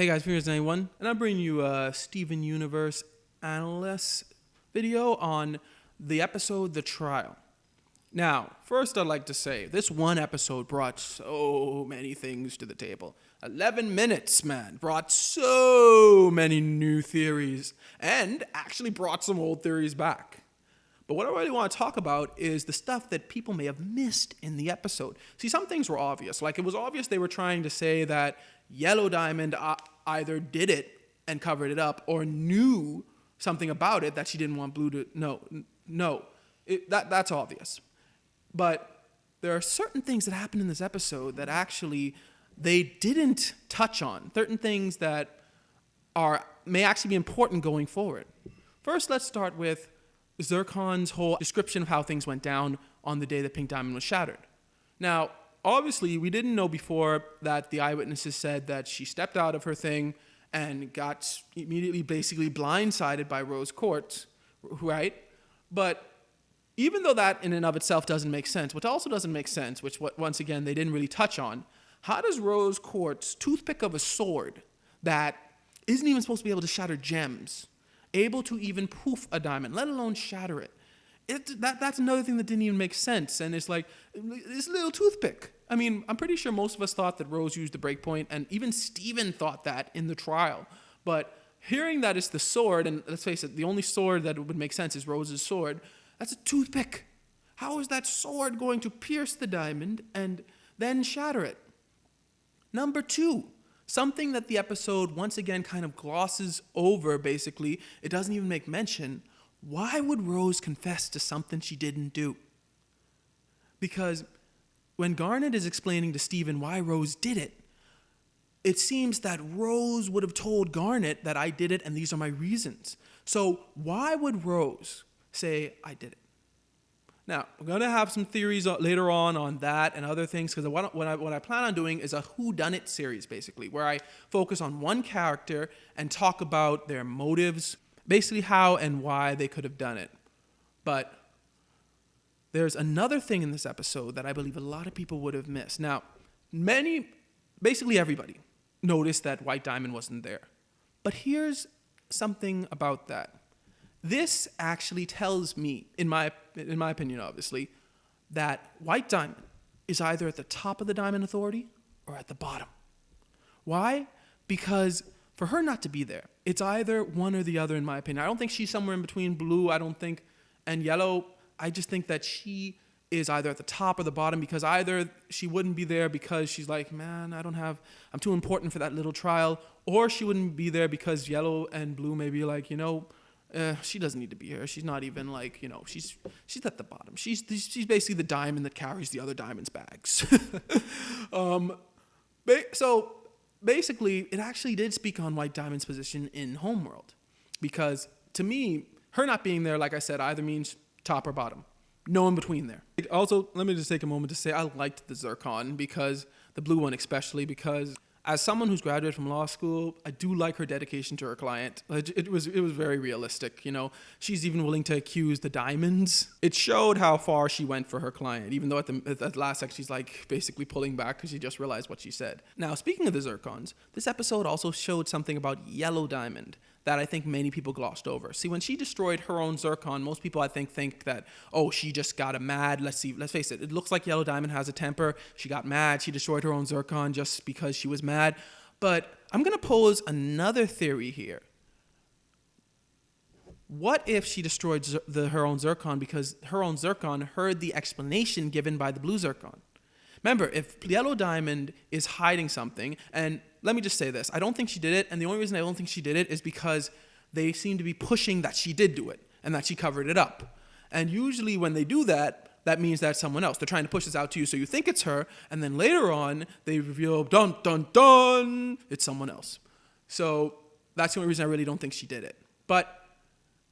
Hey guys, Fears 91, and I'm bringing you a Steven Universe analyst video on the episode The Trial. Now, first I'd like to say, this one episode brought so many things to the table. 11 minutes, man, brought so many new theories, and actually brought some old theories back. But what I really want to talk about is the stuff that people may have missed in the episode. See, some things were obvious. Like, it was obvious they were trying to say that Yellow Diamond either did it and covered it up or knew something about it that she didn't want Blue to know. No, that's obvious. But there are certain things that happened in this episode that actually they didn't touch on. Certain things that may actually be important going forward. First, let's start with Zircon's whole description of how things went down on the day that Pink Diamond was shattered. Now, obviously, we didn't know before that the eyewitnesses said that she stepped out of her thing and got immediately basically blindsided by Rose Quartz, right? But even though that in and of itself doesn't make sense, what also doesn't make sense, which once again they didn't really touch on, how does Rose Quartz, toothpick of a sword that isn't even supposed to be able to shatter gems, able to even poof a diamond, let alone shatter it? That's another thing that didn't even make sense. And it's like, this little toothpick. I mean, I'm pretty sure most of us thought that Rose used the breakpoint, and even Steven thought that in the trial. But hearing that it's the sword, and let's face it, the only sword that would make sense is Rose's sword, that's a toothpick. How is that sword going to pierce the diamond and then shatter it? Number two, something that the episode once again kind of glosses over, basically, it doesn't even make mention. Why would Rose confess to something she didn't do? Because when Garnet is explaining to Steven why Rose did it, it seems that Rose would have told Garnet that I did it and these are my reasons. So why would Rose say, I did it? Now, we're going to have some theories later on that and other things, because what I plan on doing is a whodunit series, basically, where I focus on one character and talk about their motives, basically how and why they could have done it. But there's another thing in this episode that I believe a lot of people would have missed. Now, basically everybody noticed that White Diamond wasn't there. But here's something about that. This actually tells me, in my opinion, obviously, that White Diamond is either at the top of the Diamond Authority or at the bottom. Why? Because for her not to be there, it's either one or the other, in my opinion. I don't think she's somewhere in between Blue, and Yellow. I just think that she is either at the top or the bottom, because either she wouldn't be there because she's like, man, I'm too important for that little trial, or she wouldn't be there because Yellow and Blue may be like, she doesn't need to be here. She's not even like, she's at the bottom. She's basically the diamond that carries the other diamonds' bags. So basically, it actually did speak on White Diamond's position in Homeworld, because to me, her not being there, like I said, either means top or bottom. No in between there. Also, let me just take a moment to say I liked the Zircon, because the blue one especially, because as someone who's graduated from law school, I do like her dedication to her client. It was very realistic, She's even willing to accuse the diamonds. It showed how far she went for her client, even though at the last second she's like basically pulling back because she just realized what she said. Now, speaking of the Zircons, this episode also showed something about Yellow Diamond that I think many people glossed over. See, when she destroyed her own Zircon, most people I think that, oh, she just got mad. Let's face it looks like Yellow Diamond has a temper. She got mad. She destroyed her own Zircon just because she was mad. But I'm going to pose another theory here. What if she destroyed her own Zircon because her own Zircon heard the explanation given by the blue Zircon? Remember, if Yellow Diamond is hiding something, and let me just say this, I don't think she did it, and the only reason I don't think she did it is because they seem to be pushing that she did do it, and that she covered it up. And usually when they do that, that means that's someone else. They're trying to push this out to you so you think it's her, and then later on, they reveal, dun, dun, dun, it's someone else. So that's the only reason I really don't think she did it. But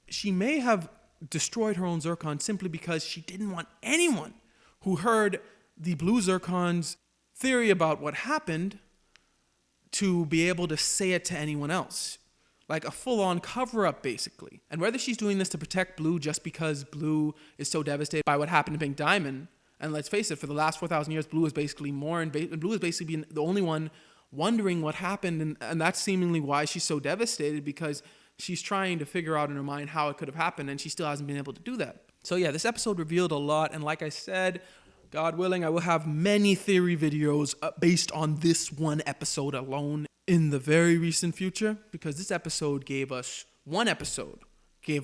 she may have destroyed her own Zircon simply because she didn't want anyone who heard the blue Zircon's theory about what happened to be able to say it to anyone else. Like a full-on cover-up, basically. And whether she's doing this to protect Blue just because Blue is so devastated by what happened to Pink Diamond, and let's face it, for the last 4,000 years, Blue has basically been the only one wondering what happened. And that's seemingly why she's so devastated, because she's trying to figure out in her mind how it could have happened, and she still hasn't been able to do that. So yeah, this episode revealed a lot. And like I said, God willing, I will have many theory videos based on this one episode alone in the very recent future, because this episode gave us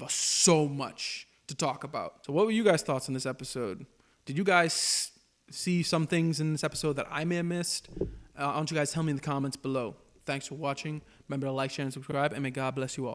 so much to talk about. So what were you guys' thoughts on this episode? Did you guys see some things in this episode that I may have missed? Why don't you guys tell me in the comments below. Thanks for watching. Remember to like, share, and subscribe, and may God bless you all.